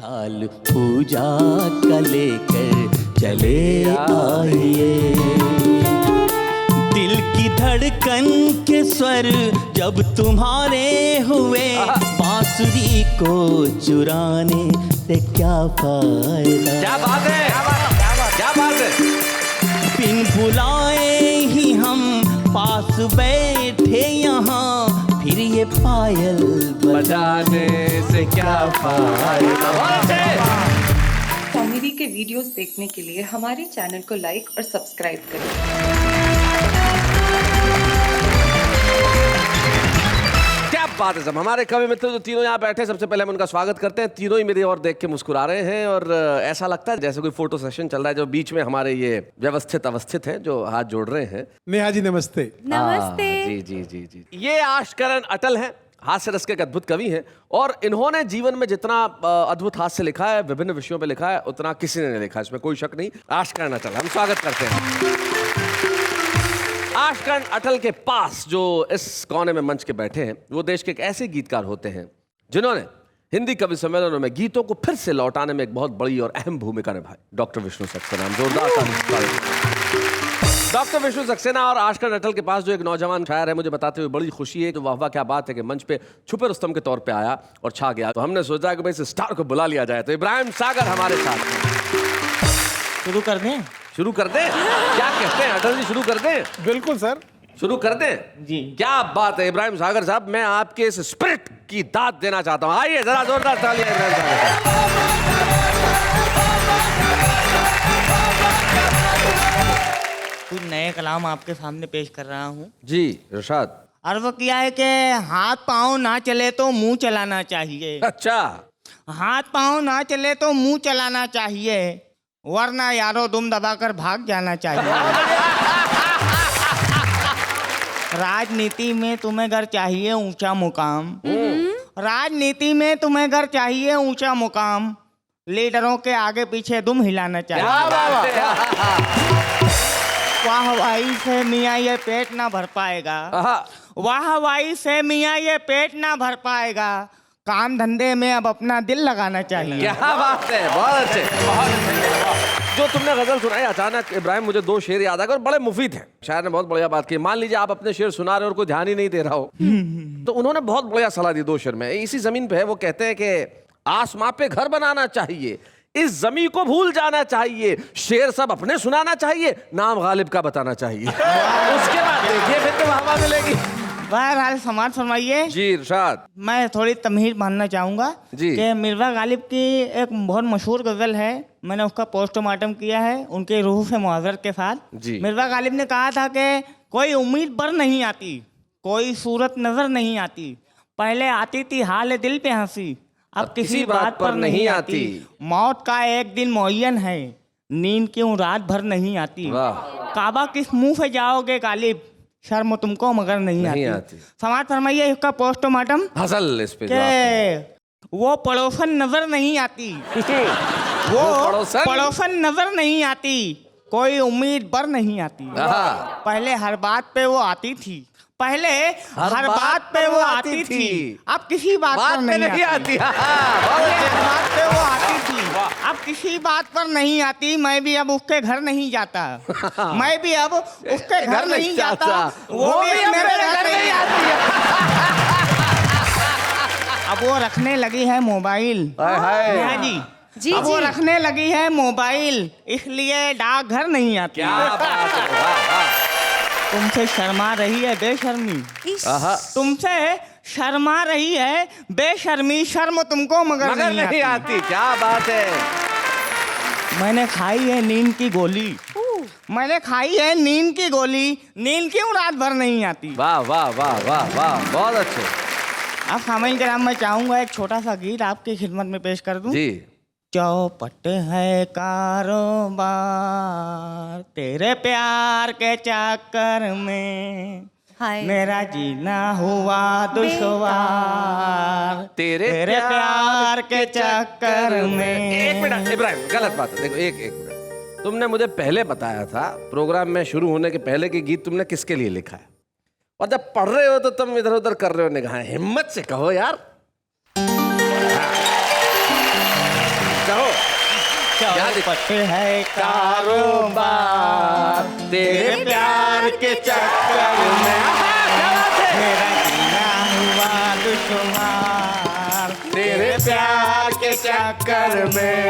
थाल पूजा का लेकर चले आइए। दिल की धड़कन के स्वर जब तुम्हारे हुए, बांसुरी को चुराने से क्या फायदा। क्या बात है, क्या बात है। बिन बुलाए ही हम पास बैठे यहाँ, फिर ये पायल बजाने से क्या फायदा। कॉमेडी के वीडियोस देखने के लिए हमारे चैनल को लाइक और सब्सक्राइब करें। क्या बात है सब। हमारे कवि मित्र जो तीनों यहाँ बैठे, सबसे पहले हम उनका स्वागत करते हैं। तीनों ही मेरी ओर देख के मुस्कुरा रहे हैं और ऐसा लगता है जैसे कोई फोटो सेशन चल रहा है। जो बीच में हमारे ये व्यवस्थित अवस्थित हैं, जो हाथ जोड़ रहे हैं। नेहा जी नमस्ते। नमस्ते। जी जी जी जी। ये आशकरण अटल हैं, हास्य रस के एक अद्भुत कवि हैं और इन्होंने जीवन में जितना अद्भुत हास्य लिखा है, विभिन्न विषयों पे लिखा है, उतना किसी ने नहीं लिखा, इसमें कोई शक नहीं। आशकरण अटल, हम स्वागत करते हैं। आशकरण अटल के पास जो इस कोने में मंच के बैठे हैं, वो देश के एक ऐसे गीतकार होते हैं जिन्होंने हिंदी कवि सम्मेलनों में गीतों को फिर से लौटाने में एक बहुत बड़ी और अहम भूमिका निभाई। डॉक्टर विष्णु सक्सेना। जोरदार डॉक्टर विष्णु सक्सेना और आशकरण अटल के पास जो एक नौजवान शायर है, मुझे बताते हुए बड़ी खुशी है। तो वाह क्या बात है कि मंच पे छुपे रुस्तम के तौर पे आया और छा गया। तो हमने सोचा कि भाई इस स्टार को बुला लिया जाए। तो इब्राहिम सागर हमारे साथ। शुरू कर दें? शुरू कर दें? क्या कहते हैं अटल जी, शुरू कर दें? बिल्कुल सर, शुरू कर दें जी। क्या बात है इब्राहिम सागर साहब, मैं आपके इस स्पिरिट की दाद देना चाहता हूं। आइए जरा जोरदार तालियां इब्राहिम सागर साहब। कुछ नए कलाम आपके सामने पेश कर रहा हूँ जी इरशाद। अर्ज किया है कि हाथ पाँव ना चले तो मुंह चलाना चाहिए। अच्छा, हाथ पाँव ना चले तो मुंह चलाना चाहिए, वरना यारो दुम दबाकर भाग जाना चाहिए। राजनीति में तुम्हें घर चाहिए ऊंचा मुकाम, राजनीति में तुम्हें घर चाहिए ऊंचा मुकाम, लीडरों के आगे पीछे दुम हिलाना चाहिए। वाह वाही से मियाँ ये पेट ना भर पाएगा, वाह वाही से मियाँ ये पेट ना भर पाएगा, काम धंधे में अब अपना दिल लगाना चाहिए। क्या बात है, बहुत अच्छे, बहुत अच्छे। जो तुमने गजल सुनाई अचानक इब्राहिम, मुझे दो शेर याद आ गए और बड़े मुफीद हैं। शायर ने बहुत बढ़िया बात की। मान लीजिए आप अपने शेर सुना रहे हो और कोई ध्यान ही नहीं दे रहा हो, तो उन्होंने बहुत बढ़िया सलाह दी दो शेर में। इसी जमीन पे है, वो कहते हैं कि आसमां पे घर बनाना चाहिए, इस जमीन को भूल जाना चाहिए, शेर सब अपने सुनाना चाहिए, नाम गालिब का बताना चाहिए। उसके बाद देखिए फिर तो हवा मिलेगी। बहरहाल समाज फरमाइए जी इरशाद। मैं थोड़ी तमहीर मानना चाहूँगा जी। कि मिर्ज़ा गालिब की एक बहुत मशहूर गज़ल है, मैंने उसका पोस्टमार्टम किया है उनके रूह से मुआज़रत के साथ। जी। मिर्ज़ा गालिब ने कहा था कि कोई उम्मीद पर नहीं आती, कोई सूरत नज़र नहीं आती, पहले आती थी हाल दिल पे हंसी, अब किसी बात पर नहीं आती, मौत का एक दिन मुअय्यन है, नींद क्यों रात भर नहीं आती, काबा किस मुंह से जाओगे गालिब, शर्म तुमको मगर नहीं आती। समाज फरमाइए इसका पोस्टमार्टम हसल इस पे वो पड़ोसन नजर नहीं आती, वो पड़ोसन नजर नहीं आती, कोई उम्मीद पर नहीं आती, पहले हर बात पे वो आती थी, पहले हर बात पे वो आती थी, अब किसी बात पर नहीं आती। हर बात पे वो आती थी, अब किसी बात पर नहीं आती, मैं भी अब उसके घर नहीं जाता, मैं भी अब उसके घर नहीं जाता, वो भी मेरे घर नहीं आती। अब वो रखने लगी है मोबाइल, जी जी अब वो रखने लगी है मोबाइल, इसलिए डाकघर नहीं आती। तुमसे शर्मा रही है बेशर्मी, तुमसे शर्मा रही है बेशर्मी, शर्म तुमको मगर नहीं आती। क्या बात है। मैंने खाई है नींद की गोली, मैंने खाई है नींद की गोली, नींद क्यों रात भर नहीं आती। वाह वाह वाह वाह वाह, बहुत अच्छे। अब सामईन के नाम मैं चाहूंगा एक छोटा सा गीत आपकी खिदमत में पेश कर दूं। जी। चौपट है कारोबार तेरे प्यार के चक्कर में, मेरा जीना हुआ दुश्वार तेरे प्यार के चक्कर में। एक मिनट इब्राहिम, गलत बात है। देखो एक मिनट, तुमने मुझे पहले बताया था प्रोग्राम में शुरू होने के पहले कि गीत तुमने किसके लिए लिखा है, और जब पढ़ रहे हो तो तुम इधर उधर कर रहे हो निगाहें। हिम्मत से कहो यार। चौपट है कारोबार तेरे प्यार के चक्कर में मेरा जीना हुआ दुश्वार तेरे प्यार के चक्कर में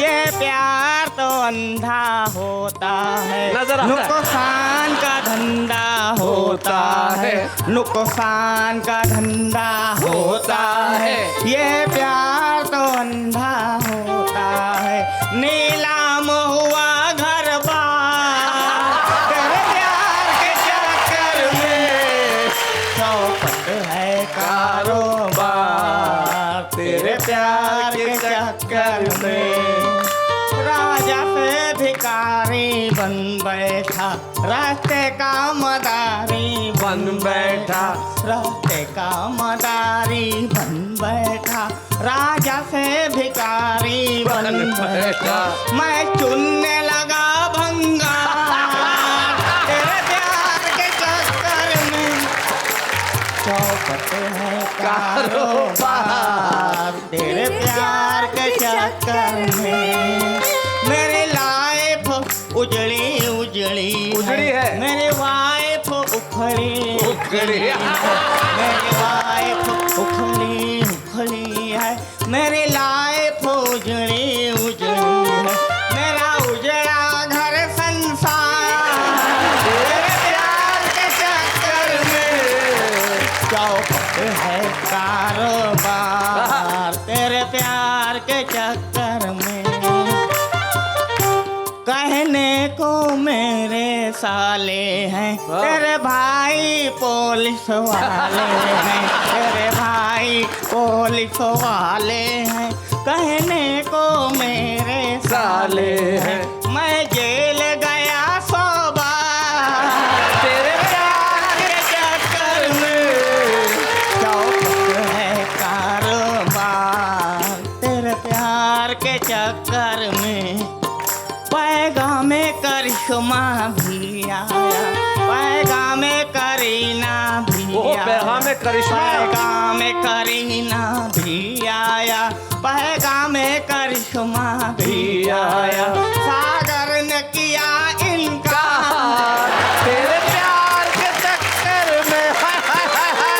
ये प्यार तो अंधा होता है नजर आता है। नुकसान का धंधा होता है नुकसान का धंधा होता है ये प्यार तो अंधा होता है नीलाम हुआ घर बार तेरे प्यार के चक्कर में चौपट है कारोबार तेरे प्यार के चक्कर में राजा से भिखारी बन बैठा रास्ते का मदारी बन बैठा रास्ते का मदारी बन बैठा राजा से भिखारी बन बैठा मैं चुनने लगा भंगा तेरे प्यार के चक्कर में चौपट है कारोबार तेरे प्यार के चक्कर में मेरी लाइफ उजड़ी उजड़ी है मेरी वाइफ उखड़ी उखड़ी मेरी वाइफ उखड़ी उखड़ी है मेरी लाइफ उजड़ी उजड़ी है मेरा उजड़ा घर संसार तेरे प्यार के चक्कर में चौपट है कारोबार तेरे प्यार के चक्कर में कहने को मेरे साले हैं तेरे भाई पुलिस वाले हैं तेरे भाई पुलिस वाले हैं कहने को मेरे साले हैं मैं जेल गया 100 बार तेरे प्यार के चक्कर में चौपट है कारोबार तेरे प्यार के चक्कर में पैगामे करिश्मा भी आया पैगामे करीना भी आया पैगामे करिश्मा पैगामे करीना भी आया पैगामे करिश्मा भी आया सागर ने किया इनकार तेरे प्यार के चक्कर में हाय हाय हाय हाय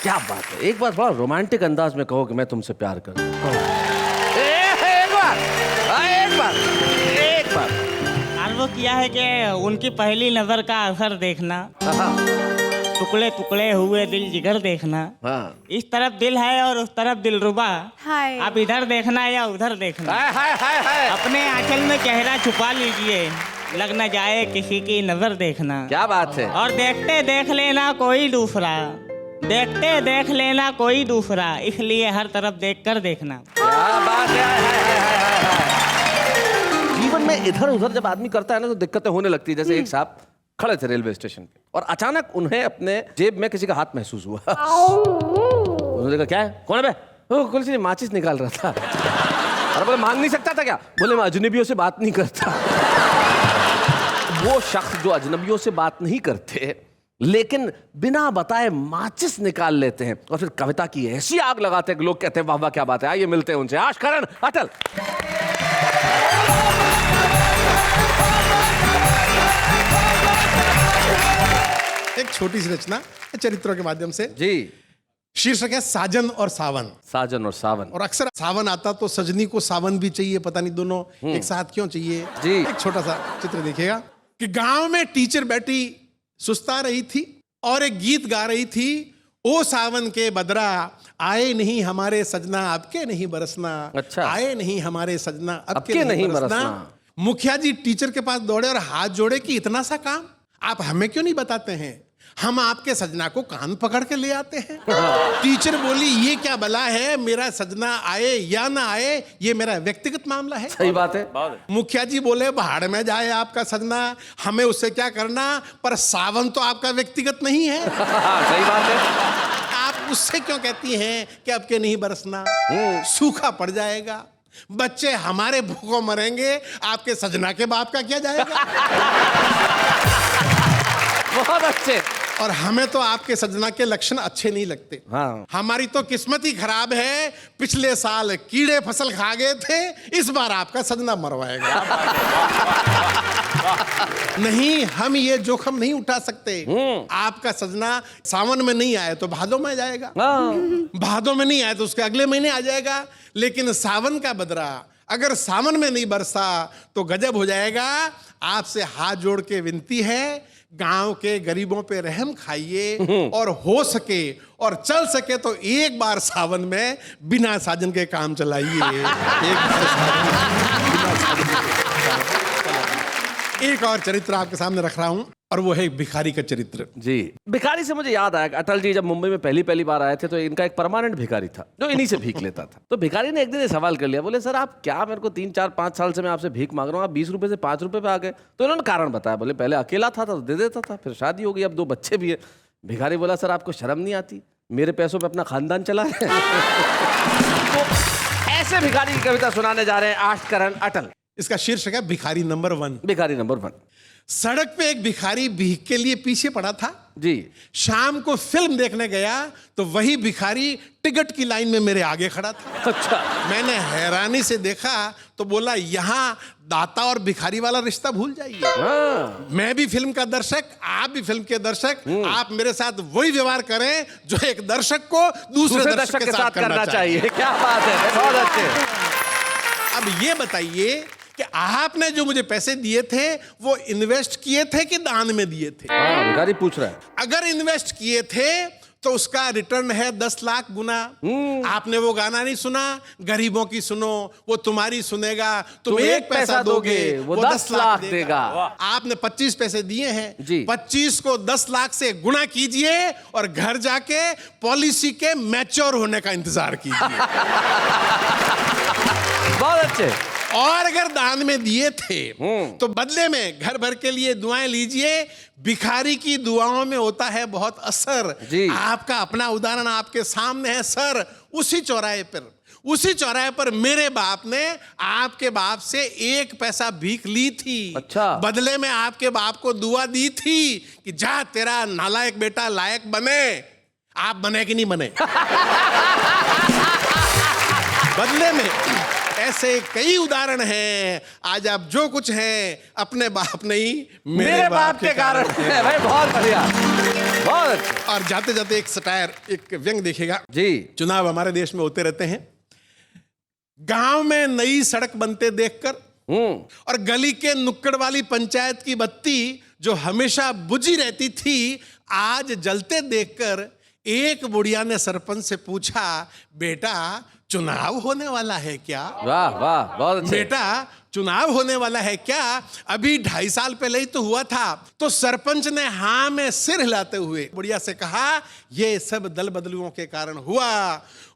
क्या बात है एक बार बड़ा रोमांटिक अंदाज में कहो कि मैं तुमसे प्यार करूं एक बार और वो किया है कि उनकी पहली नजर का असर देखना टुकड़े टुकड़े हुए दिल जिगर देखना हाँ। इस तरफ दिल है और उस तरफ दिलरुबा हाय आप इधर देखना या उधर देखना हाय हाय हाय हाय अपने आंचल में चेहरा छुपा लीजिए लग न जाए किसी की नजर देखना क्या बात है और देखते देख लेना कोई दूसरा देखते देख लेना कोई दूसरा इसलिए हर तरफ देखकर देखना क्या बात है हाय हाय हाय हाय हाय जीवन में इधर उधर जब आदमी करता है ना तो दिक्कतें होने लगती है जैसे एक साहब खड़े थे रेलवे स्टेशन पे और अचानक उन्हें अपने जेब में किसी का हाथ महसूस हुआ उन्होंने देखा क्या है कौन है बे कुछ नहीं माचिस निकाल रहा था और बोले मांग नहीं सकता था क्या बोले मैं अजनबियों से बात नहीं करता वो शख्स जो अजनबियों से बात नहीं करते लेकिन बिना बताए माचिस निकाल लेते हैं और फिर कविता की ऐसी आग लगाते हैं कि लोग कहते हैं वाह वाह क्या बात है आइए मिलते हैं उनसे आशकरण अटल एक छोटी सी रचना चरित्रों के माध्यम से जी शीर्षक है साजन और सावन साजन और सावन और अक्सर सावन आता तो सजनी को सावन भी चाहिए पता नहीं दोनों एक साथ क्यों चाहिए जी। एक छोटा सा चित्र देखिएगा कि गांव में टीचर बैठी सुस्ता रही थी और एक गीत गा रही थी ओ सावन के बदरा आए नहीं हमारे सजना आपके नहीं बरसना अच्छा। आए नहीं हमारे सजना आपके नहीं बरसना। मुखिया जी टीचर के पास दौड़े और हाथ जोड़े कि इतना सा काम आप हमें क्यों नहीं बताते हैं हम आपके सजना को कान पकड़ के ले आते हैं टीचर बोली ये क्या बला है मेरा सजना आए या ना आए ये मेरा व्यक्तिगत मामला है सही बात है मुखिया जी बोले भाड़ में जाए आपका सजना हमें उससे क्या करना पर सावन तो आपका व्यक्तिगत नहीं है सही बात है आप उससे क्यों कहती हैं कि आपके नहीं बरसना सूखा पड़ जाएगा बच्चे हमारे भूखों मरेंगे आपके सजना के बाप का क्या जाएगा बहुत अच्छे और हमें तो आपके सजना के लक्षण अच्छे नहीं लगते। हाँ। हमारी तो किस्मत ही खराब है, पिछले साल कीड़े फसल खा गए थे, इस बार आपका सजना मरवाएगा। नहीं, हम ये जोखम नहीं उठा सकते। आपका सजना सावन में नहीं आए तो भादों में जाएगा, भादों में नहीं आए तो उसके अगले महीने आ जाएगा। लेकिन सावन का बदरा अगर सावन में नहीं बरसा तो गजब हो जाएगा। आपसे हाथ जोड़ के विनती है, गांव के गरीबों पे रहम खाइए और हो सके और चल सके तो एक बार सावन में बिना साजन के काम चलाइए। एक और चरित्र आपके सामने रख रहा हूं और वो है एक भिखारी का चरित्र। जी, भिखारी से मुझे याद आया, अटल जी जब मुंबई में पहली बार आए थे तो इनका एक परमानेंट भिखारी था जो इन्हीं से भीख लेता था। तो भिखारी ने एक दिन सवाल कर लिया, बोले सर आप क्या, मेरे को 3, 4, 5 साल से मैं आपसे भीख मांग रहा हूँ, आप 20 रुपए से 5 रुपए पे आ गए। तो इन्होंने कारण बताया, बोले पहले अकेला था तो दे देता था, फिर शादी हो गई, अब 2 बच्चे भी है। भिखारी बोला सर आपको शर्म नहीं आती, मेरे पैसों पे अपना खानदान चला है। तो ऐसे भिखारी की कविता सुनाने जा रहे हैं आष्टकरण अटल। इसका शीर्षक है भिखारी नंबर 1। भिखारी नंबर 1। सड़क पे एक भिखारी भीख के लिए पीछे पड़ा था जी। शाम को फिल्म देखने गया तो वही भिखारी टिकट की लाइन में मेरे आगे खड़ा था। अच्छा। मैंने हैरानी से देखा तो बोला, यहाँ दाता और भिखारी वाला रिश्ता भूल जाइए। मैं भी फिल्म का दर्शक, आप भी फिल्म के दर्शक, आप मेरे साथ वही व्यवहार करें जो एक दर्शक को दूसरे दर्शक के साथ करना चाहिए। क्या बात है, बहुत अच्छे। अब ये बताइए कि आपने जो मुझे पैसे दिए थे वो इन्वेस्ट किए थे कि दान में दिए थे? भिखारी पूछ रहा है। अगर इन्वेस्ट किए थे तो उसका रिटर्न है 10 लाख गुना। आपने वो गाना नहीं सुना, गरीबों की सुनो वो तुम्हारी सुनेगा, तुम 1 पैसा दोगे वो 10 लाख देगा। आपने 25 पैसे दिए हैं जी। 25 को 10 लाख से गुना कीजिए और घर जाके पॉलिसी के मैच्योर होने का इंतजार कीजिए। बहुत अच्छे। और अगर दान में दिए थे तो बदले में घर भर के लिए दुआएं लीजिए। भिखारी की दुआओं में होता है बहुत असर जी। आपका अपना उदाहरण आपके सामने है सर। उसी चौराहे पर मेरे बाप ने आपके बाप से 1 पैसा भीख ली थी। अच्छा। बदले में आपके बाप को दुआ दी थी कि जा तेरा नालायक बेटा लायक बने। आप बने कि नहीं बने? बदले में ऐसे कई उदाहरण हैं। आज आप जो कुछ हैं अपने बाप नहीं मेरे बाप के कारण है। भाई बहुत बढ़िया, बहुत अच्छा। और जाते जाते एक सटायर, एक व्यंग देखिएगा जी। चुनाव हमारे देश में होते रहते हैं। गांव में नई सड़क बनते देखकर और गली के नुक्कड़ वाली पंचायत की बत्ती जो हमेशा बुझी रहती थी आज जलते देखकर एक बुढ़िया ने सरपंच से पूछा, बेटा चुनाव होने वाला है क्या? वाह वाह, बहुत अच्छे। बेटा चुनाव होने वाला है क्या? अभी 2.5 साल पहले ही तो हुआ था। तो सरपंच ने हाँ में सिर हिलाते हुए बुढ़िया से कहा, ये सब दल बदलुओं के कारण हुआ।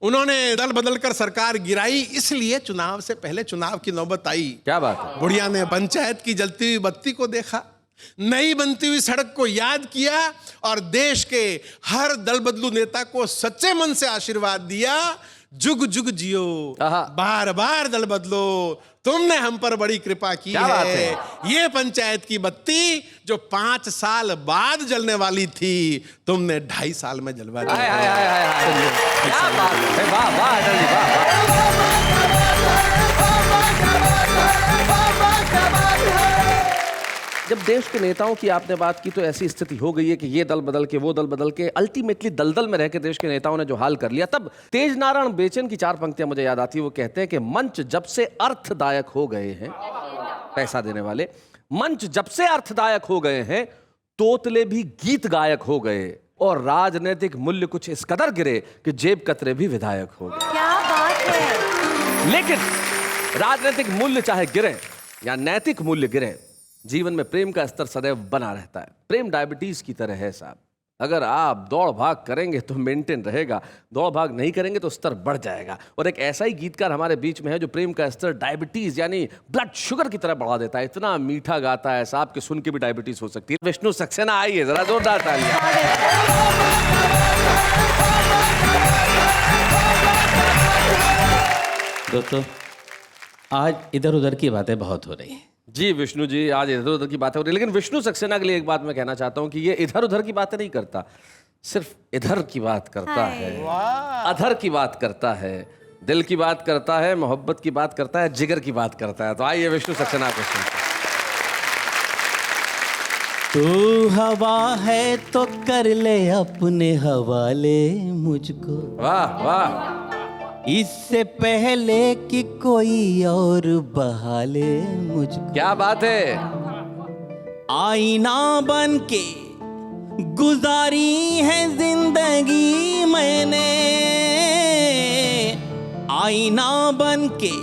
उन्होंने दल बदल कर सरकार गिराई, इसलिए चुनाव से पहले चुनाव की नौबत आई। क्या बात है। बुढ़िया ने पंचायत की जलती हुई बत्ती को देखा, नई बनती हुई सड़क को याद किया और देश के हर दल बदलू नेता को सच्चे मन से आशीर्वाद दिया, जुग जुग जियो, बार बार दल बदलो, तुमने हम पर बड़ी कृपा की है। ये पंचायत की बत्ती जो 5 साल बाद जलने वाली थी तुमने 2.5 साल में जलवा दी। क्या बात है, वाह वाह अटल जी, वाह। जब देश के नेताओं की आपने बात की तो ऐसी स्थिति हो गई है कि ये दल बदल के वो दल बदल के अल्टीमेटली दलदल में रह के देश के नेताओं ने जो हाल कर लिया। तब तेज नारायण बेचन की 4 पंक्तियां मुझे याद आती है। वो कहते हैं कि मंच जब से अर्थदायक हो गए हैं, पैसा देने वाले, मंच जब से अर्थदायक हो गए हैं, तोतले भी गीत गायक हो गए और राजनीतिक मूल्य कुछ इस कदर गिरे कि जेब कतरे भी विधायक हो गए। क्या बात है। लेकिन राजनीतिक मूल्य चाहे गिरे या नैतिक मूल्य गिरे, जीवन में प्रेम का स्तर सदैव बना रहता है। प्रेम डायबिटीज की तरह है साहब। अगर आप दौड़ भाग करेंगे तो मेंटेन रहेगा, दौड़ भाग नहीं करेंगे तो स्तर बढ़ जाएगा। और एक ऐसा ही गीतकार हमारे बीच में है जो प्रेम का स्तर डायबिटीज यानी ब्लड शुगर की तरह बढ़ा देता है। इतना मीठा गाता है साहब कि सुन के भी डायबिटीज हो सकती है। विष्णु सक्सेना आइए, जरा जोरदार तालियां। दोस्तों आज इधर उधर की बातें बहुत हो रही हैं जी विष्णु जी, आज इधर उधर की बातें हो रही है, लेकिन विष्णु सक्सेना के लिए एक बात मैं कहना चाहता हूँ कि ये इधर उधर की बातें नहीं करता, सिर्फ इधर की बात करता है, अधर की बात करता है, दिल की बात करता है, मोहब्बत की बात करता है, जिगर की बात करता है। तो आइए विष्णु सक्सेना को सुनते हैं। तू हवा है तो कर ले अपने हवाले मुझको, वाह वाह, इससे पहले कि कोई और बहाले मुझको। क्या बात है। आईना बन के गुजारी है जिंदगी मैंने, आईना बन के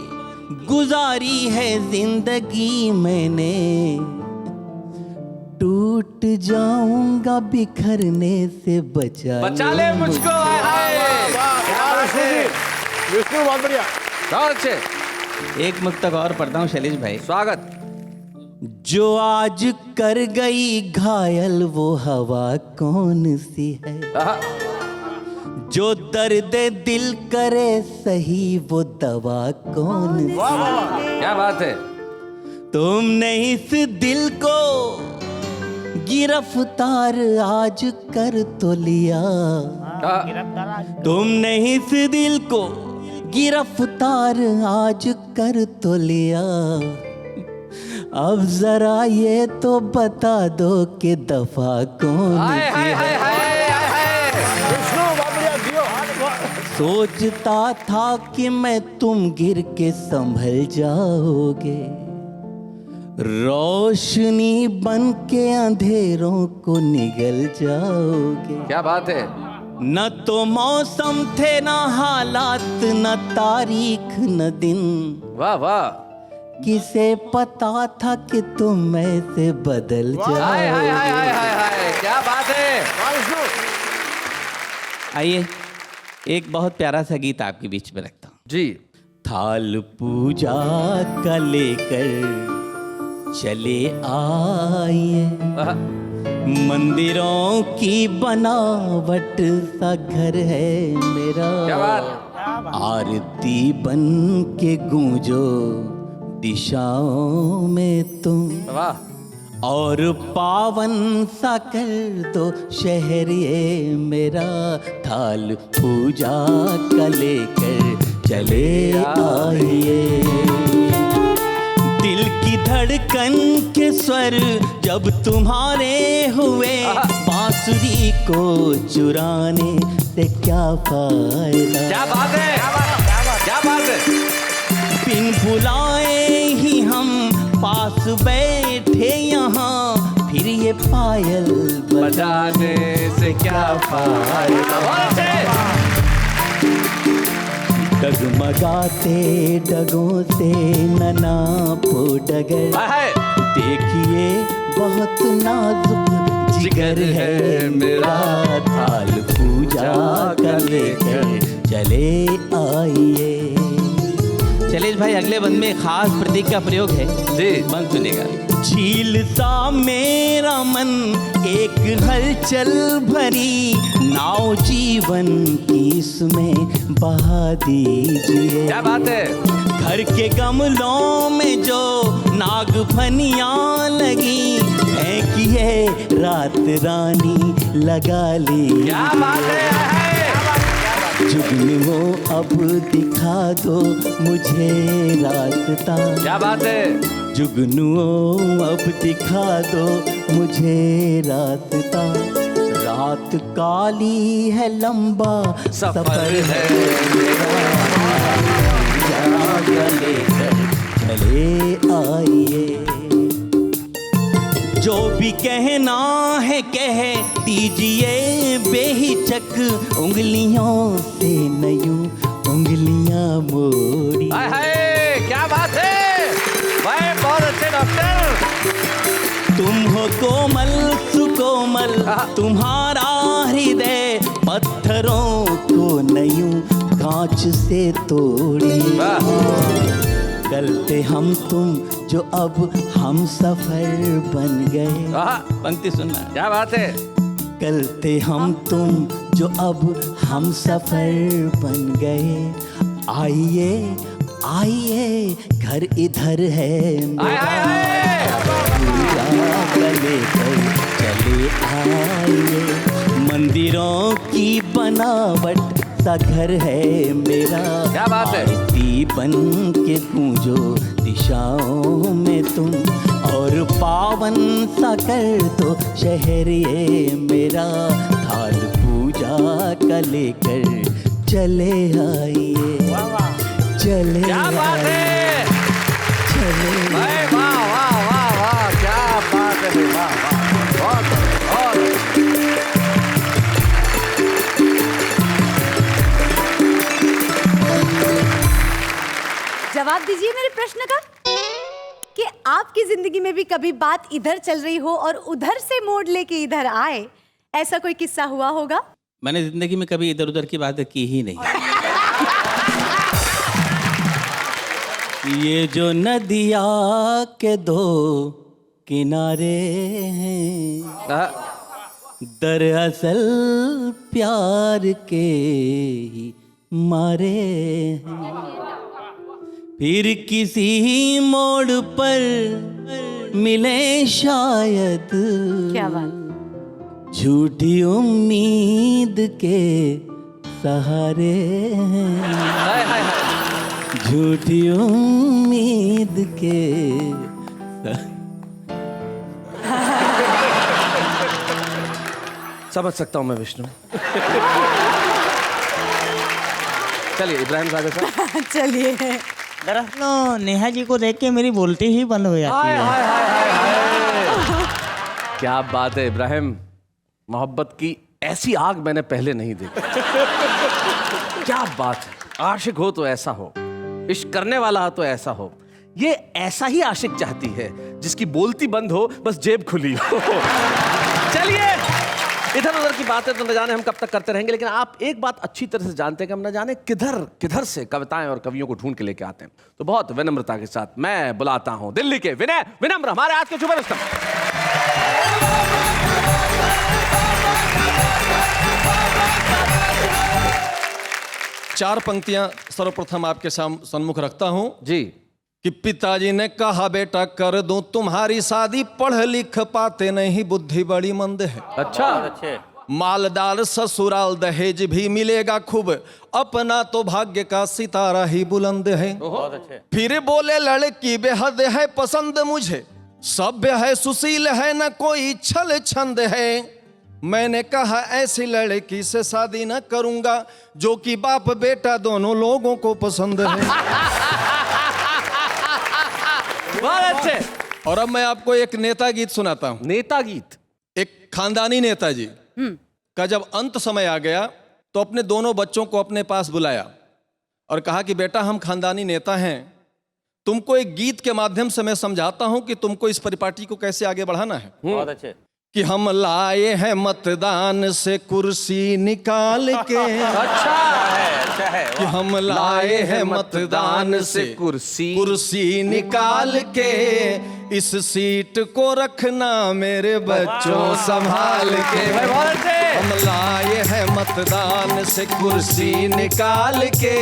गुजारी है जिंदगी मैंने, टूट जाऊंगा बिखरने से बचा ले मुझको। हाय हाय, विष्णु बहुत बढ़िया। बहुत अच्छे। एक मुक्तक और पढ़ता हूँ शैलेश भाई। स्वागत। जो आज कर गई घायल वो हवा कौन सी है, आहा, जो दर्द दिल करे सही वो दवा कौन सी है। क्या बात है। तुमने इस दिल को गिरफ्तार आज कर तो लिया, तुमने इस दिल को गिरफ्तार आज कर तो लिया, अब जरा ये तो बता दो कि दफा कौन हाय सी हाय हाय है। हाय हाय। विष्णु बहुत बढ़िया, जियो। सोचता था कि मैं तुम गिर के संभल जाओगे, रोशनी बन के अंधेरों को निगल जाओगे। क्या बात है। न तो मौसम थे न हालात न तारीख न दिन, वाह वाह, किसे पता था कि तुम ऐसे बदल हाय हाय हाय हाय जाओगे। हाय हाय, क्या बात है। आइए एक बहुत प्यारा सा गीत आपके बीच में रखता हूँ। जी। थाल पूजा का लेकर चले आइए, आहा, मंदिरों की बनावट सा घर है मेरा, क्या बात। आरती बन के गूंजो दिशाओं में तुम, वाह। और पावन सा कर दो शहर ये मेरा, थाल पूजा का लेकर चले आइए। दिल की धड़कन के स्वर जब तुम्हारे हुए, बांसुरी को चुराने से क्या फायदा। क्या बात है, क्या बात है। बिन बुलाए ही हम पास बैठे यहाँ, फिर ये पायल बजाने से क्या फायदा। बहुत अच्छे। डगमगाते डगों से नना पो डगर, हाय हाय, देखिए बहुत नाजुक जिगर है मेरा, थाल पूजा का लेकर चले आइए। चलेश भाई अगले बंद में खास प्रतीक का प्रयोग है जी। मन सुनेगा। झील सा मेरा मन एक हलचल भरी नाव जीवन की इसमें बहा दीजिए। क्या बात है। घर के गमलों में जो नाग फनियाँ लगी, फेंकिए रात रानी लगा ली। क्या बात है। जुगनुओ अब दिखा दो मुझे रास्ता, क्या बात है। जुगनुओ अब दिखा दो मुझे रास्ता, रात काली है लंबा सफर है मेरा, जरा लेकर चले आइए। जो भी कहना है कह दीजिए बेहिचक, उंगलियों से नयूं उंगलियां मोड़ी। हाय हाय, क्या बात है भाई, बहुत अच्छे डॉक्टर। तुम हो कोमल सुकोमल तुम्हारा हृदय, पत्थरों को नयूं कांच से तोड़ी। कल थे हम तुम जो अब हम सफर बन गए। पंक्ति सुनना। क्या बात है। कल थे हम तुम जो अब हम सफर बन गए, आइए आइए घर इधर है मेरा। का लेकर चले आइए। मंदिरों की बनावट सा घर है मेरा, क्या बात है। आरती बन के गूंजो दिशाओं में तुम, और पावन सा कर दो शहर ये मेरा, थाल पूजा का लेकर चले आइए, चले क्या बात है, चले भाई वाह वाह वाह वाह, क्या बात है, वाह वाह, बहुत जवाब दीजिए मेरे प्रश्न का कि आपकी जिंदगी में भी कभी बात इधर चल रही हो और उधर से मोड़ लेके इधर आए, ऐसा कोई किस्सा हुआ होगा? मैंने जिंदगी में कभी इधर उधर की बातें की ही नहीं। ये जो नदिया के दो किनारे हैं, दरअसल प्यार के ही मारे हैं। फिर किसी मोड़ पर मिले शायद, क्या बात। झूठी उम्मीद के सहारे हैं, हाय हाय हाय। झूठी उम्मीद के समझ सकता हूँ मैं विष्णु। चलिए इब्राहिम सागर साहब। चलिए, दरअसल नेहा जी को देख के मेरी बोलती ही बंद हो जाती हाय है। हाय हाय हाय हाय। क्या बात है इब्राहिम, मोहब्बत की ऐसी आग मैंने पहले नहीं देखी। क्या बात है, आशिक हो तो ऐसा हो, इश्क करने वाला हो तो ऐसा हो। ये ऐसा ही आशिक चाहती है जिसकी बोलती बंद हो, बस जेब खुली हो। चलिए, इधर उधर की बातें तो न जाने हम कब तक करते रहेंगे, लेकिन आप एक बात अच्छी तरह से जानते हैं कि हम न जाने किधर किधर से कविताएं और कवियों को ढूंढ के लेके आते हैं। तो बहुत विनम्रता के साथ मैं बुलाता हूं दिल्ली के विनय विनम्र, हमारे आज के सुपरस्टार। चार पंक्तियां सर्वप्रथम आपके सम्मुख रखता हूं जी। कि पिताजी ने कहा बेटा कर दूं तुम्हारी शादी, पढ़ लिख पाते नहीं बुद्धि बड़ी मंद है। अच्छा, मालदार ससुराल दहेज भी मिलेगा खूब, अपना तो भाग्य का सितारा ही बुलंद है। फिर बोले लड़की बेहद है पसंद मुझे, सभ्य है सुशील है न कोई छल छंद है। मैंने कहा ऐसी लड़की से शादी न करूंगा, जो कि बाप बेटा दोनों लोगों को पसंद है। बहुत अच्छे। और अब मैं आपको एक नेता गीत सुनाता हूं। नेता गीत। एक खानदानी नेताजी का जब अंत समय आ गया तो अपने दोनों बच्चों को अपने पास बुलाया और कहा कि बेटा हम खानदानी नेता हैं, तुमको एक गीत के माध्यम से मैं समझाता हूं कि तुमको इस परिपाटी को कैसे आगे बढ़ाना है। बहुत अच्छे। कि हम लाए हैं मतदान से कुर्सी निकाल के। अच्छा है कि हम लाए हैं मतदान से कुर्सी निकाल के, इस सीट को रखना मेरे बच्चों संभाल के। बहुत अच्छे। हम लाए हैं मतदान से कुर्सी निकाल के,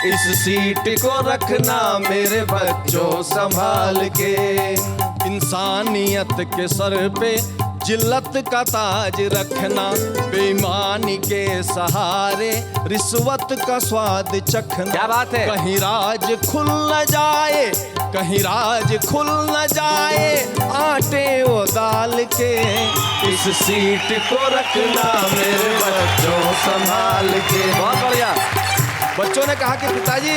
इस सीट को रखना मेरे बच्चों संभाल के। इंसानियत के सर पे जिल्लत का ताज रखना, बेईमानी के सहारे रिश्वत का स्वाद चखना। क्या बात है। कहीं राज खुल न जाए, कहीं राज खुल न जाए आटे वो दाल के, इस सीट को रखना मेरे बच्चों संभाल के। बहुत बढ़िया। बच्चों ने कहा कि पिताजी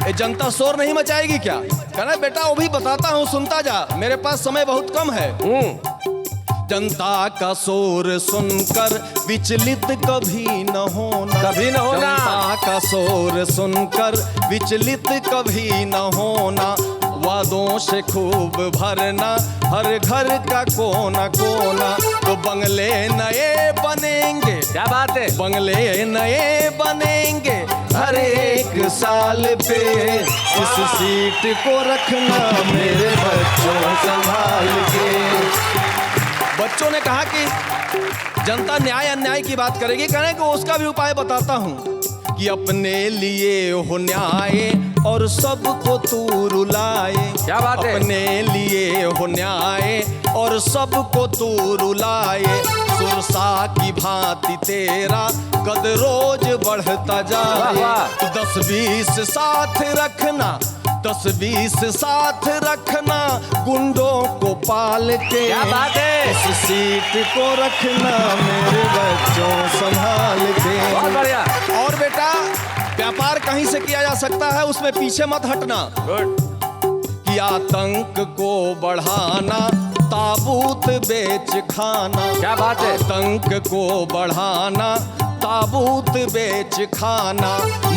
ये जनता शोर नहीं मचाएगी क्या? कहना बेटा वो भी बताता हूँ, सुनता जा, मेरे पास समय बहुत कम है। जनता का शोर सुनकर विचलित कभी न होना, कभी न होना। जनता का शोर सुनकर विचलित कभी न होना, वादों से खूब भरना हर घर का कोना कोना। तो बंगले नए बनेंगे, क्या बात है। बंगले नए बनेंगे हर एक साल पे, इस सीट को रखना मेरे बच्चों संभाल के। बच्चों ने कहा कि जनता न्याय अन्याय की बात करेगी, कहने को उसका भी उपाय बताता हूँ कि अपने लिए हो न्याय और सबको तू रुलाए। क्या बात है। अपने लिए हो न्याय और सबको तू रुलाए। सुरसा की भांति तेरा कद रोज बढ़ता जाए। 10-20 साथ रखना, 10-20 साथ रखना, गुंडों को पाल के। क्या बात है। इस सीट को रखना मेरे बच्चों संभाल के। बहुत बढ़िया। और बेटा, व्यापार कहीं से किया जा सकता है, उसमें पीछे मत हटना। कि आतंक को बढ़ाना, ताबूत बेच खाना। क्या बात है। आतंक को बढ़ाना, ताबूत बेच खाना,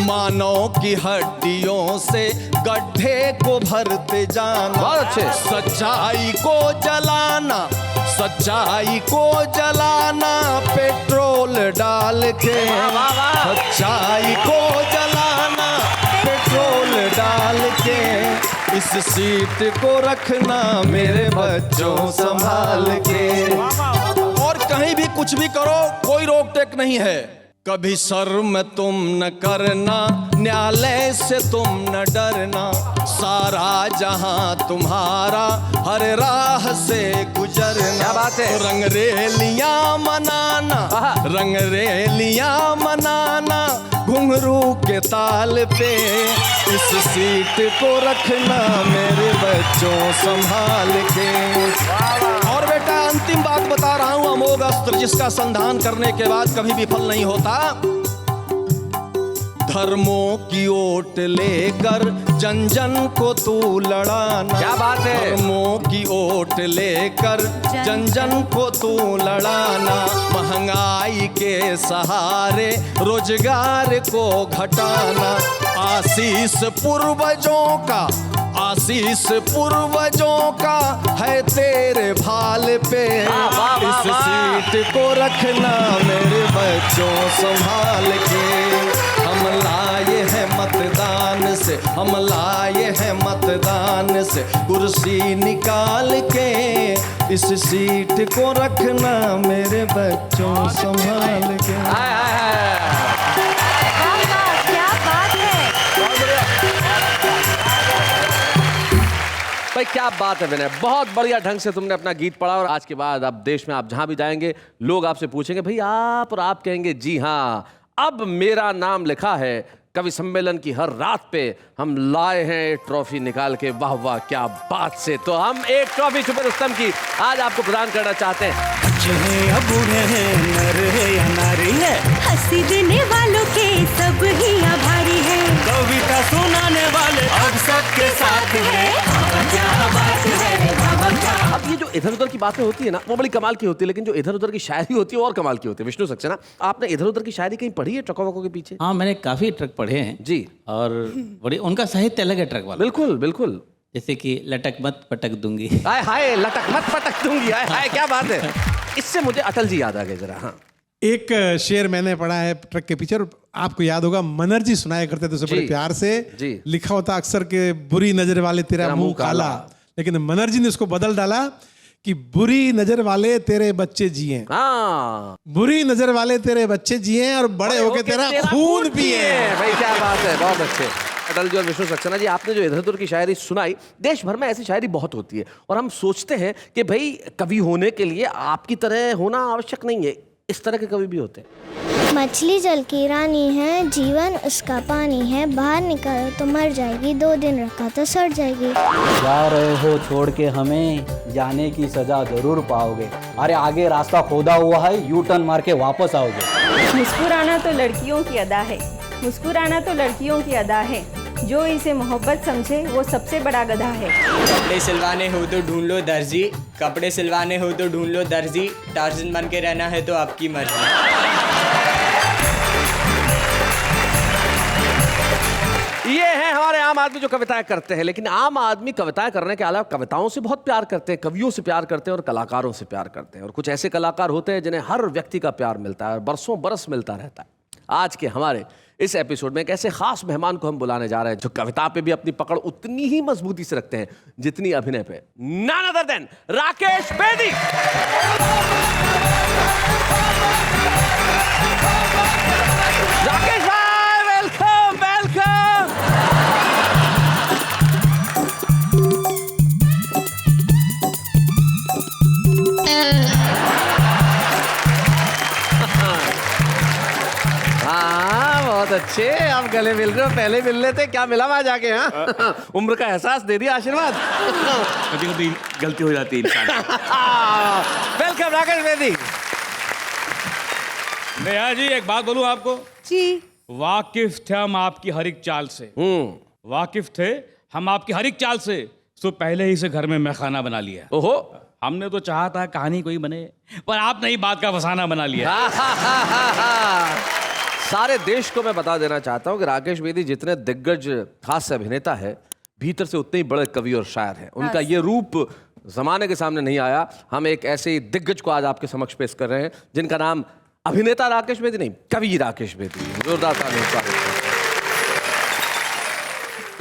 मानव की हड्डियों से गड्ढे को भरते जाना। बहुत अच्छे। सच्चाई को जलाना, सच्चाई को जलाना, पेट्रोल डाल के। सच्चाई को जलाना, पेट्रोल डाल के। इस सीट को रखना मेरे बच्चों संभाल के। और कहीं भी कुछ भी करो, कोई रोक टेक नहीं है। कभी शर्म तुम न करना, न्यायालय से तुम न डरना। सारा जहां तुम्हारा, हर राह से गुजरना। क्या बात है। रंगरेलियां मनाना, रंगरेलियां मनाना, घुंघरू के ताल पे। इस सीट को रखना मेरे बच्चों संभाल के। और बेटा, अंतिम बात बता रहा हूं, अमोघ अस्त्र जिसका संधान करने के बाद कभी विफल नहीं होता। धर्मों की ओट लेकर जन जन को तू लड़ाना। क्या बात है। धर्मों की ओट लेकर जन जन को तू लड़ाना। महंगाई के सहारे रोजगार को घटाना। आशीष पूर्वजों का, आशीष पूर्वजों का है तेरे भाल पे। इस सीट को रखना मेरे बच्चों संभाल के। हम लाए हैं मतदान से, हम लाए हैं मतदान से कुर्सी निकाल के। इस सीट को रखना मेरे बच्चों संभाल के। क्या बात है। भाई क्या बात है विनय, बहुत बढ़िया ढंग से तुमने अपना गीत पढ़ा। और आज के बाद अब देश में आप जहां भी जाएंगे, लोग आपसे पूछेंगे भाई आप, और आप कहेंगे जी हाँ, अब मेरा नाम लिखा है कवि सम्मेलन की हर रात पे। हम लाए हैं एक ट्रॉफी निकाल के। वाह वाह, क्या बात से। तो हम एक ट्रॉफी छुपे रुस्तम की आज आपको प्रदान करना चाहते हैं। या बूढ़े हैं, नर है या नारी है, हंसी देने वालों के सब ही आभारी है। कविता सुनाने वाले अब सबके साथ है। क्या बात है। अब ये जो इधर उधर की बातें होती है ना, वो बड़ी कमाल की होती है, लेकिन जो इधर उधर की शायरी होती है वो और कमाल की होती है। विष्णु सक्सेना, आपने इधर उधर की शायरी कहीं पढ़ी है ट्रकों वकों के पीछे? हाँ, मैंने काफी ट्रक पढ़े हैं जी। और बड़ी उनका साहित्य अलग है ट्रक वाला। बिल्कुल बिल्कुल। जैसे कि लटक मत पटक दूंगी। हाय हाय, लटक मत पटक दूंगी। हाय हाय, क्या बात है। इससे मुझे अटल जी याद आ गए जरा। हाँ, एक शेर मैंने पढ़ा है ट्रक के पीछे, और आपको याद होगा मनर्जी सुनाया करते थे उसे बड़े प्यार से। जी। लिखा होता अक्सर के बुरी नजर वाले तेरा मुंह काला, लेकिन मनर्जी ने उसको बदल डाला कि बुरी नजर वाले तेरे बच्चे जिए। हाँ, बुरी नजर वाले तेरे बच्चे जिए और बड़े होके तेरा खून पिए। भाई क्या बात है, बहुत अच्छे। अटल जी और विष्णु सक्सेना जी, आपने जो इधर उधर की शायरी सुनाई, देश भर में ऐसी शायरी बहुत होती है और हम सोचते हैं कि भाई कवि होने के लिए आपकी तरह होना आवश्यक नहीं है, इस तरह के कवि भी होते हैं। मछली जल की रानी है, जीवन उसका पानी है, बाहर निकालो तो मर जाएगी, 2 दिन रखा तो सड़ जाएगी। जा रहे हो छोड़ के हमें, जाने की सजा जरूर पाओगे। अरे आगे रास्ता खोदा हुआ है, यू टर्न मार के वापस आओगे। मुस्कुराना तो लड़कियों की अदा है, मुस्कुराना तो लड़कियों की अदा है, जो इसे मोहब्बत समझे वो सबसे बड़ा गधा है। कपड़े सिलवाने हो तो ढूंढ लो दर्जी, कपड़े सिलवाने हो तो ढूंढ लो दर्जी, टार्जन बन के रहना है तो आपकी मर्जी। ये हैं हमारे आम आदमी जो कविताएं करते हैं, लेकिन आम आदमी कविताएं करने के अलावा कविताओं से बहुत प्यार करते हैं, कवियों से प्यार करते हैं और कलाकारों से प्यार करते हैं। और कुछ ऐसे कलाकार होते हैं जिन्हें हर व्यक्ति का प्यार मिलता है, बरसों बरस मिलता रहता है। आज के हमारे इस एपिसोड में एक ऐसे खास मेहमान को हम बुलाने जा रहे हैं जो कविता पे भी अपनी पकड़ उतनी ही मजबूती से रखते हैं जितनी अभिनय पे। None other than Rakesh Bedi. Rakesh भाई, वेलकम वेलकम। बहुत अच्छे, आप गले मिल रहे हो, पहले मिल रहे थे, क्या मिला वहां जाके? हाँ, उम्र का एहसास दे दिया, आशीर्वाद। कभी कभी गलती हो जाती है इंसान वेलकम राकेश बेदी। नेहा जी, एक बात बोलूं आपको, जी वाकिफ थे हम आपकी हर एक चाल से, वाकिफ थे हम आपकी हर एक चाल से, तो पहले ही से घर में मैं खाना बना लिया। ओहो, हमने तो चाहा था कहानी कोई बने, पर आपने ही बात का फसाना बना लिया। सारे देश को मैं बता देना चाहता हूं कि राकेश बेदी जितने दिग्गज हास्य अभिनेता है, भीतर से उतने ही बड़े कवि और शायर हैं। उनका ये रूप जमाने के सामने नहीं आया। हम एक ऐसे ही दिग्गज को आज आपके समक्ष पेश कर रहे हैं जिनका नाम अभिनेता राकेश बेदी नहीं, कवि राकेश बेदी। जोरदार तालियां।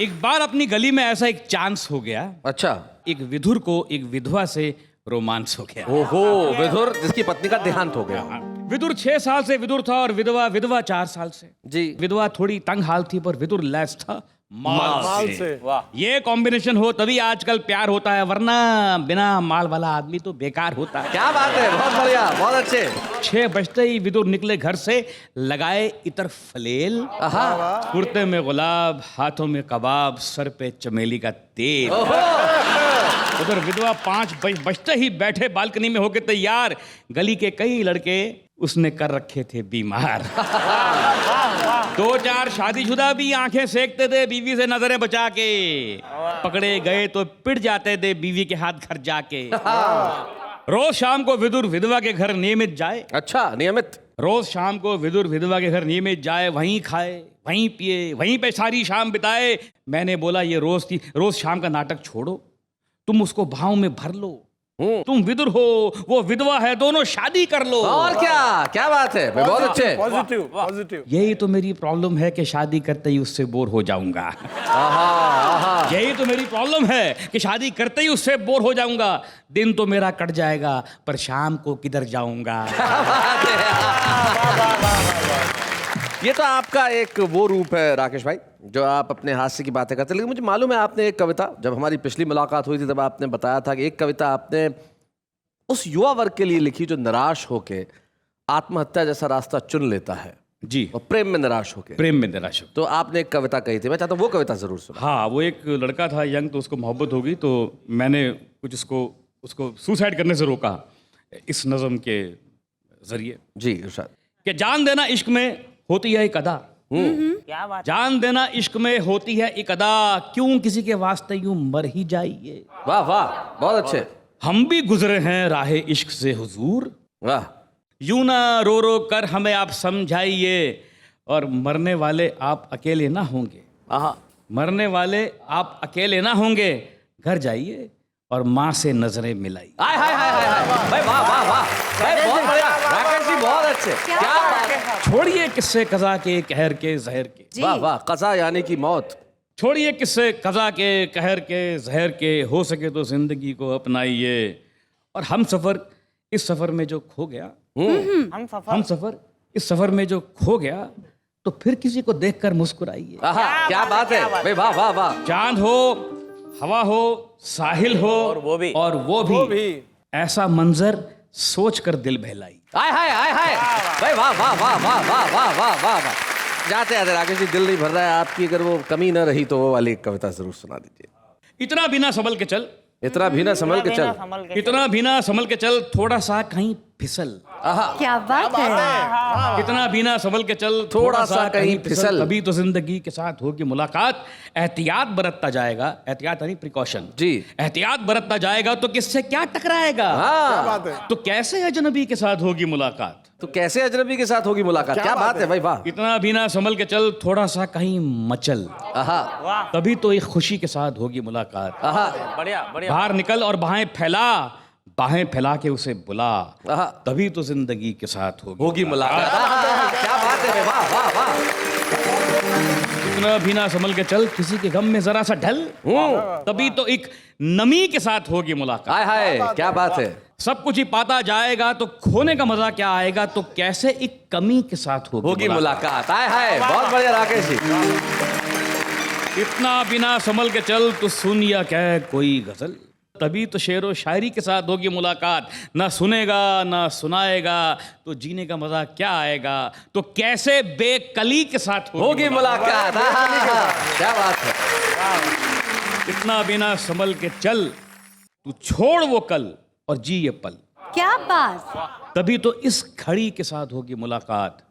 एक बार अपनी गली में ऐसा एक चांस हो गया। अच्छा। एक विधुर को एक विधवा से रोमांस हो गया। ओहो, विधुर जिसकी पत्नी का देहांत हो गया। विदुर 6 साल से विदुर था और विधवा 4 साल से। जी। विधवा थोड़ी तंग हाल थी पर विदुर लैस था माल से। वाह, ये कॉम्बिनेशन हो तभी आजकल प्यार होता है, वरना बिना माल वाला आदमी तो बेकार होता है। क्या बात है, बहुत बढ़िया, बहुत अच्छे। 6 बजते ही विदुर निकले घर से, लगाए इतर फलेल, कुर्ते में गुलाब, हाथों में कबाब, सर पे चमेली का तेल। उधर विधवा 5 बजते ही बैठे बालकनी में होके तैयार। गली के कई लड़के उसने कर रखे थे बीमार। 2-4 शादीशुदा भी आंखें सेकते थे बीवी से नजरें बचा के, पकड़े गए तो पिट जाते थे बीवी के हाथ घर जाके। रोज शाम को विदुर विधवा के घर नियमित जाए। अच्छा, नियमित। रोज शाम को विदुर विधवा के घर नियमित जाए, वहीं खाए, वहीं पिए, वहीं पे सारी शाम बिताए। मैंने बोला ये रोज शाम का नाटक छोड़ो, तुम उसको भाव में भर लो। तुम विदुर हो, वो विधवा है, दोनों शादी कर लो। और क्या बात है, बहुत अच्छे। पॉजिटिव। यही तो मेरी प्रॉब्लम है कि शादी करते ही उससे बोर हो जाऊंगा। यही तो मेरी प्रॉब्लम है कि शादी करते ही उससे बोर हो जाऊंगा। दिन तो मेरा कट जाएगा पर शाम को किधर जाऊंगा। ये तो आपका एक वो रूप है राकेश भाई, जो आप अपने हास्य की बातें करते हैं। लेकिन मुझे मालूम है आपने एक कविता, जब हमारी पिछली मुलाकात हुई थी तब आपने बताया था कि एक कविता आपने उस युवा वर्ग के लिए लिखी जो निराश होके आत्महत्या जैसा रास्ता चुन लेता है। जी। और प्रेम में निराश होके। प्रेम में निराश हो। तो आपने एक कविता कही थी, मैं चाहता हूँ वो कविता जरूर सुनो। हाँ, वो एक लड़का था यंग, तो उसको मोहब्बत हो गई, तो मैंने कुछ उसको सुसाइड करने से रोका इस नज़म के जरिए। जी इरशाद। कि जान देना इश्क में होती है एक अदा। क्या बात। जान देना इश्क में होती है एक अदा, क्यों किसी के वास्ते यूं मर ही जाइए। वाह वाह, बहुत अच्छे। हम भी गुजरे हैं राहे इश्क से हुजूर, वाह। यूं ना रो रो कर हमें आप समझाइए, और मरने वाले आप अकेले ना होंगे। मरने वाले आप अकेले ना होंगे, घर जाइए और माँ से नजरें मिलाई। हाय हाय हाय हाय हाय, भाई वाह वाह वाह, भाई बहुत बढ़िया राकेश जी, बहुत अच्छे। क्या बात है। छोड़िए किस्से कज़ा के कहर के जहर के। वाह वाह, कज़ा यानी कि मौत। छोड़िए किस्से कज़ा के कहर के जहर के, हो सके तो जिंदगी को अपनाइए। और हम सफर इस सफर में जो खो गया, हम सफर इस सफर में जो खो गया, तो फिर किसी को देखकर मुस्कुराइए। क्या बात है भाई, वाह वाह वाह। चांद हो, हवा हो, साहिल हो, और वो भी ऐसा मंजर सोच कर दिल बहलाई। हाय हाय हाय हाय, भाई वाह वाह वाह वाह वाह वाह वाह वाह वाह। जाते जाते राकेश जी, दिल नहीं भर रहा है आपकी, अगर वो कमी न रही तो वो वाली एक कविता जरूर सुना दीजिए। इतना भी ना संभल के चल, इतना भी ना संभल के चल, इतना भी ना संभल के चल, थोड़ा सा कहीं फिसल। क्या बात है। इतना भी ना संभल के चल, थोड़ा सा कहीं फिसल, कभी तो जिंदगी के साथ होगी मुलाकात। एहतियात बरतता जाएगा, एहतियात यानी प्रिकॉशन। जी। एहतियात बरतता जाएगा तो किससे क्या टकराएगा। तो कैसे अजनबी के साथ होगी मुलाकात। तो कैसे अजनबी के साथ होगी मुलाकात। क्या बात है भाई, वाह। इतना भी ना संभल के चल, थोड़ा सा कहीं मचल, तभी तो एक खुशी के साथ होगी मुलाकात। बढ़िया बढ़िया। बाहर निकल और बाहें फैला के उसे बुला, तभी तो जिंदगी के साथ होगी मुलाकात। क्या बात है, वाह वाह वाह। इतना भी ना संभल के चल, किसी के गम में जरा सा ढल, तभी तो एक नमी के साथ होगी मुलाकात। हाय हाय, क्या बात है। सब कुछ ही पाता जाएगा तो खोने का मजा क्या आएगा, तो कैसे एक कमी के साथ होगी मुलाकात। हाय हाय, बहुत बढ़िया राकेश जी। इतना बिना संभल के चल, तो सुन या कह कोई गजल, तभी तो शेर व शायरी के साथ होगी मुलाकात। ना सुनेगा ना सुनाएगा तो जीने का मजा क्या आएगा, तो कैसे बेकली के साथ होगी मुलाकात। क्या बात है। इतना बिना संभल के चल, तू छोड़ वो कल और जी ये पल। क्या बात। तभी तो इस घड़ी के साथ होगी मुलाकात।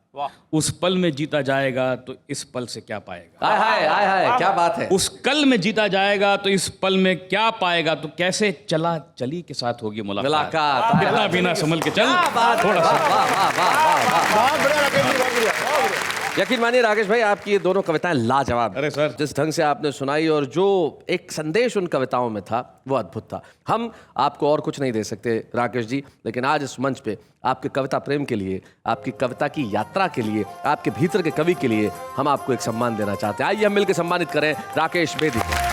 उस पल में जीता जाएगा तो इस पल से क्या पाएगा। हाय हाय हाय, क्या बात है। उस कल में जीता जाएगा तो इस पल में क्या पाएगा, तो कैसे चला चली के साथ होगी मुलाकात। इतना बिना संभल के चल, थोड़ा सा। यकीन मानिए राकेश भाई, आपकी ये दोनों कविताएं लाजवाब। अरे सर, जिस ढंग से आपने सुनाई और जो एक संदेश उन कविताओं में था वो अद्भुत था। हम आपको और कुछ नहीं दे सकते राकेश जी, लेकिन आज इस मंच पे आपके कविता प्रेम के लिए, आपकी कविता की यात्रा के लिए, आपके भीतर के कवि के लिए हम आपको एक सम्मान देना चाहते हैं। आइए हम मिलकर सम्मानित करें राकेश बेदी को।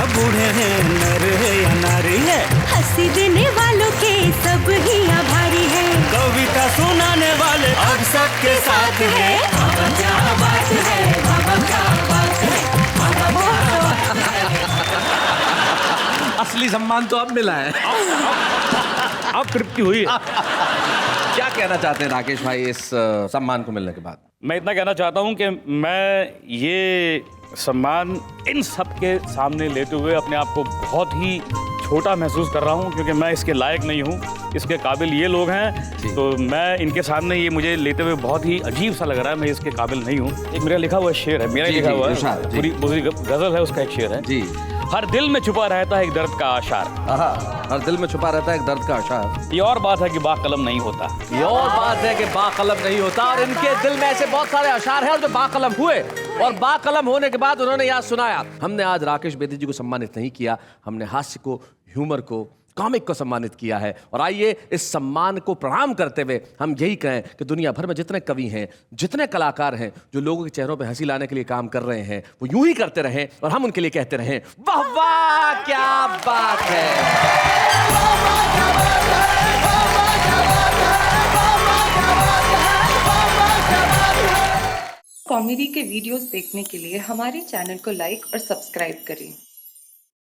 बूढ़े हैं, नर है या नारी है, हंसी देने वालों के सब ही आभारी है। कविता सुनाने वाले अब सबके साथ है। क्या बात है, क्या बात है। असली सम्मान तो अब मिला है। अब तृप्ति हुई है। क्या कहना चाहते हैं राकेश भाई इस सम्मान को मिलने के बाद? मैं इतना कहना चाहता हूं कि मैं ये सम्मान इन सब के सामने लेते हुए अपने आप को बहुत ही छोटा महसूस कर रहा हूं, क्योंकि मैं इसके लायक नहीं हूं। इसके काबिल ये लोग हैं, तो मैं इनके सामने ये मुझे लेते हुए बहुत ही अजीब सा लग रहा है। मैं इसके काबिल नहीं हूं। एक मेरा लिखा हुआ शेर है, मेरा लिखा हुआ है, पूरी गजल है, उसका एक शेर है जी। हर दिल में छुपा रहता है एक दर्द का आशार। हर दिल में छुपा रहता है एक दर्द का आशार। ये और बात है कि बाकलम नहीं होता। ये और बात है कि बाकलम नहीं होता। और इनके दिल में ऐसे बहुत सारे अशार हैं जो बाकलम हुए, और बाकलम होने के बाद उन्होंने याद सुनाया। हमने आज राकेश बेदी जी को सम्मानित नहीं किया, हमने हास्य को, ह्यूमर को, कॉमिक को सम्मानित किया है। और आइए इस सम्मान को प्रणाम करते हुए हम यही कहें कि दुनिया भर में जितने कवि हैं, जितने कलाकार हैं, जो लोगों के चेहरों पे हंसी लाने के लिए काम कर रहे हैं, वो यूं ही करते रहें और हम उनके लिए कहते रहें वाह वाह, क्या बात है। कॉमेडी के वीडियोस देखने के लिए हमारे चैनल को लाइक और सब्सक्राइब करें।